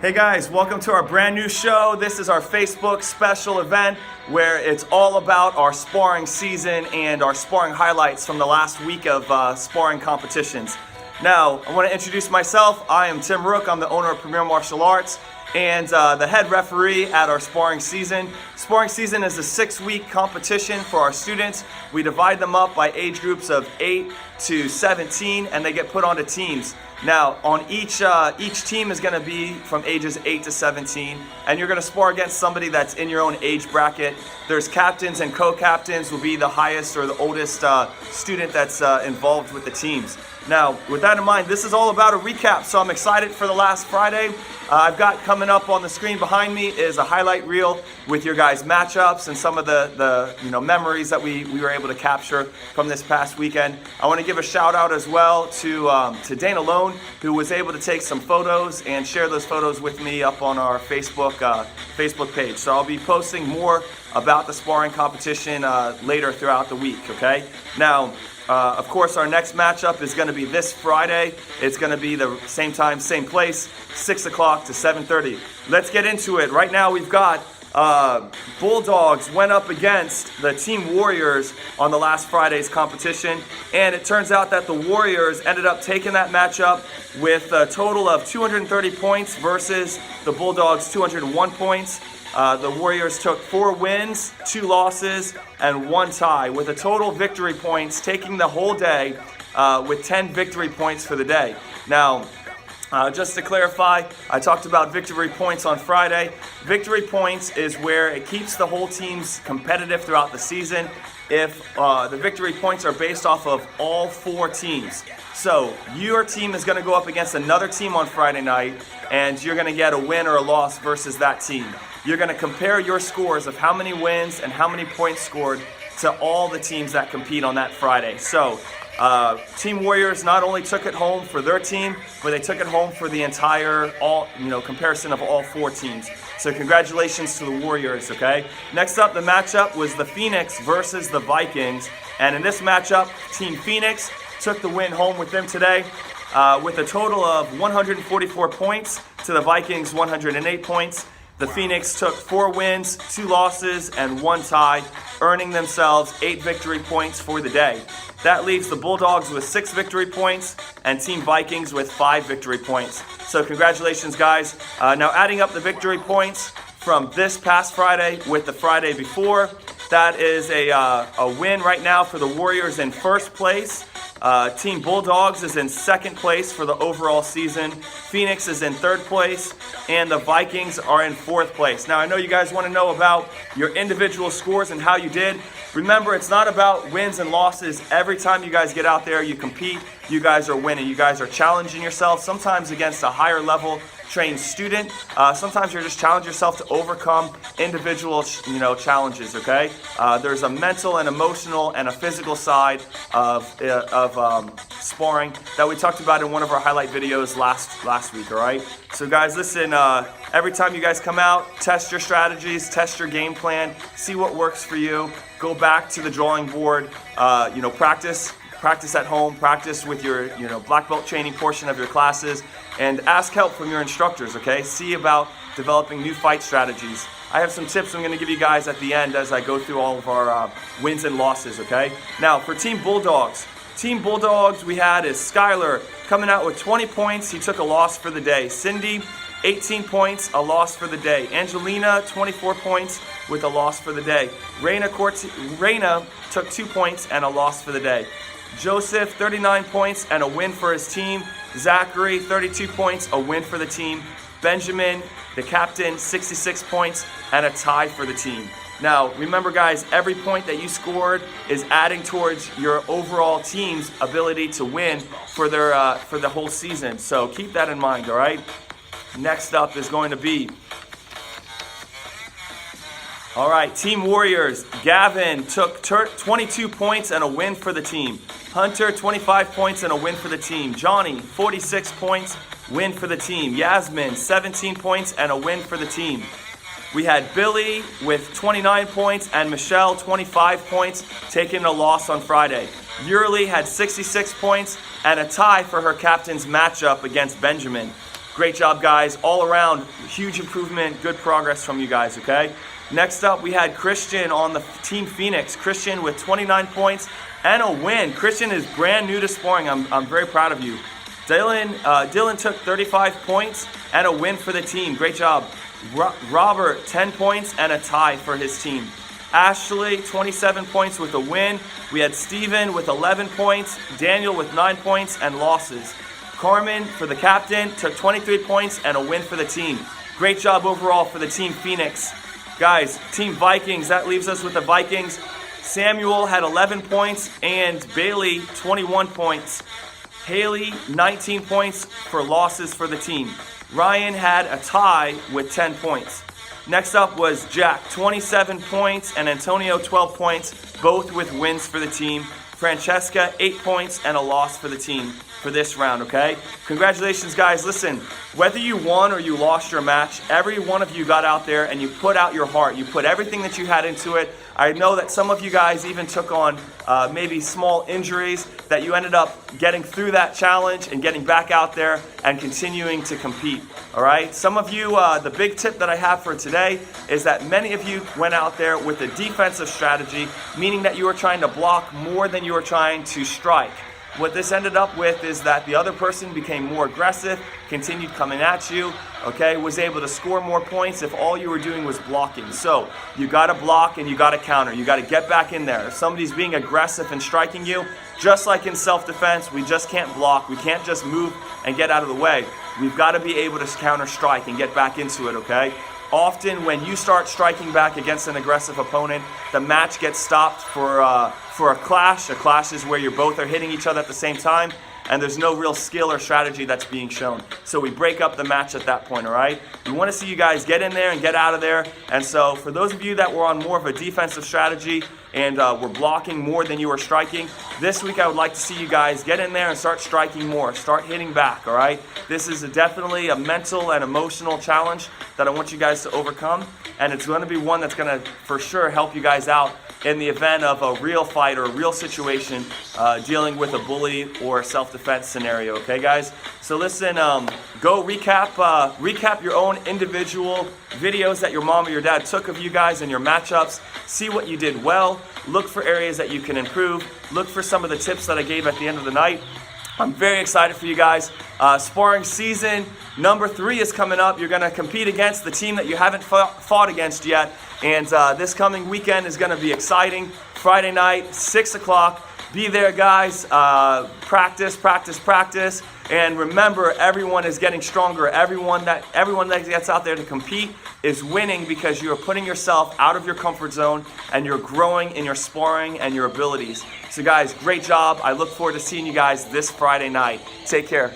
Hey guys, welcome to our brand new show. This is our Facebook special event where it's all about our sparring season and our sparring highlights from the last week of sparring competitions. Now, I want to introduce myself. I am Tim Rook. I'm the owner of Premier Martial Arts and the head referee at our sparring season. Sparring season is a 6-week competition for our students. We divide them up by age groups of 8 to 17 and they get put onto teams. Now, on each team is going to be from ages 8 to 17, and you're going to spar against somebody that's in your own age bracket. There's captains and co-captains will be the highest or the oldest student that's involved with the teams. Now, with that in mind, this is all about a recap, so I'm excited for the last Friday. I've got coming up on the screen behind me is a highlight reel with your guys' matchups and some of the memories that we were able to capture from this past weekend. I want to give a shout out as well to Dana Lone, who was able to take some photos and share those photos with me up on our Facebook page. So I'll be posting more about the sparring competition later throughout the week, okay? Now, of course, our next matchup is going to be this Friday. It's going to be the same time, same place, 6 o'clock to 7:30. Let's get into it. Right now we've got Bulldogs went up against the Team Warriors on the last Friday's competition, and it turns out that the Warriors ended up taking that matchup with a total of 230 points versus the Bulldogs 201 points. The Warriors took 4 wins, 2 losses, and 1 tie, with a total victory points taking the whole day with 10 victory points for the day. Now, just to clarify, I talked about victory points on Friday. Victory points is where it keeps the whole teams competitive throughout the season if the victory points are based off of all 4 teams. So your team is going to go up against another team on Friday night, and you're going to get a win or a loss versus that team. You're going to compare your scores of how many wins and how many points scored to all the teams that compete on that Friday. So Team Warriors not only took it home for their team, but they took it home for the entire comparison of all 4 teams. So congratulations to the Warriors, okay? Next up, the matchup was the Phoenix versus the Vikings. And in this matchup, Team Phoenix took the win home with them today with a total of 144 points to the Vikings 108 points. The Phoenix took 4 wins, 2 losses, and 1 tie, earning themselves 8 victory points for the day. That leaves the Bulldogs with 6 victory points and Team Vikings with 5 victory points. So congratulations, guys. Now adding up the victory points from this past Friday with the Friday before, that is a win right now for the Warriors in first place. Team Bulldogs is in second place for the overall season. Phoenix is in third place, and the Vikings are in fourth place. Now, I know you guys want to know about your individual scores and how you did. Remember, it's not about wins and losses. Every time you guys get out there, you compete, you guys are winning. You guys are challenging yourself, sometimes against a higher level trained student. Sometimes you're just challenging yourself to overcome individual challenges, okay? There's a mental and emotional and a physical side of sparring that we talked about in one of our highlight videos last week, all right? So guys, listen, every time you guys come out, test your strategies, test your game plan, see what works for you, go back to the drawing board, practice at home, practice with your black belt training portion of your classes, and ask help from your instructors, okay? See about developing new fight strategies. I have some tips I'm going to give you guys at the end as I go through all of our wins and losses, okay? Now, for Team Bulldogs, we had is Skylar coming out with 20 points. He took a loss for the day. Cindy, 18 points, a loss for the day. Angelina, 24 points with a loss for the day. Reina took 2 points and a loss for the day. Joseph, 39 points and a win for his team. Zachary, 32 points, a win for the team. Benjamin, the captain, 66 points and a tie for the team. Now, remember guys, every point that you scored is adding towards your overall team's ability to win for the whole season. So keep that in mind, all right? Next up is going to be, all right, Team Warriors. Gavin took 22 points and a win for the team. Hunter, 25 points and a win for the team. Johnny, 46 points, win for the team. Yasmin, 17 points and a win for the team. We had Billy with 29 points and Michelle, 25 points, taking a loss on Friday. Yurli had 66 points and a tie for her captain's matchup against Benjamin. Great job, guys. All around, huge improvement, good progress from you guys, okay? Next up, we had Christian on the Team Phoenix. Christian with 29 points and a win. Christian is brand new to sparring. I'm very proud of you. Dylan took 35 points and a win for the team. Great job. Robert, 10 points and a tie for his team. Ashley, 27 points with a win. We had Steven with 11 points, Daniel with 9 points and losses. Carmen, for the captain, took 23 points and a win for the team. Great job overall for the Team Phoenix. Guys, Team Vikings, that leaves us with the Vikings. Samuel had 11 points and Bailey 21 points. Haley 19 points for losses for the team. Ryan had a tie with 10 points. Next up was Jack, 27 points, and Antonio 12 points, both with wins for the team. Francesca, 8 points and a loss for the team for this round, okay? Congratulations, guys. Listen, whether you won or you lost your match, every one of you got out there and you put out your heart. You put everything that you had into it. I know that some of you guys even took on maybe small injuries, that you ended up getting through that challenge and getting back out there and continuing to compete, all right? Some of you, the big tip that I have for today is that many of you went out there with a defensive strategy, meaning that you were trying to block more than you were trying to strike. What this ended up with is that the other person became more aggressive, continued coming at you, okay, was able to score more points if all you were doing was blocking. So you got to block and you got to counter. You got to get back in there. If somebody's being aggressive and striking you, just like in self-defense, we just can't block. We can't just move and get out of the way. We've got to be able to counter strike and get back into it, okay? Often when you start striking back against an aggressive opponent, the match gets stopped for a clash. A clash is where you both are hitting each other at the same time, and there's no real skill or strategy that's being shown. So we break up the match at that point, all right? We want to see you guys get in there and get out of there. And so for those of you that were on more of a defensive strategy and were blocking more than you were striking, this week I would like to see you guys get in there and start striking more, start hitting back, all right? This is definitely a mental and emotional challenge that I want you guys to overcome, and it's going to be one that's going to for sure help you guys out in the event of a real fight or a real situation dealing with a bully or self-defense scenario, okay guys? So listen, go recap your own individual videos that your mom or your dad took of you guys and your matchups. See what you did well, look for areas that you can improve, look for some of the tips that I gave at the end of the night. I'm very excited for you guys. Sparring season number 3 is coming up. You're gonna compete against the team that you haven't fought against yet. And this coming weekend is gonna be exciting. Friday night, 6 o'clock. Be there, guys. Practice, practice, practice. And remember, everyone is getting stronger. Everyone that gets out there to compete is winning because you are putting yourself out of your comfort zone and you're growing in your sparring and your abilities. So guys, great job. I look forward to seeing you guys this Friday night. Take care.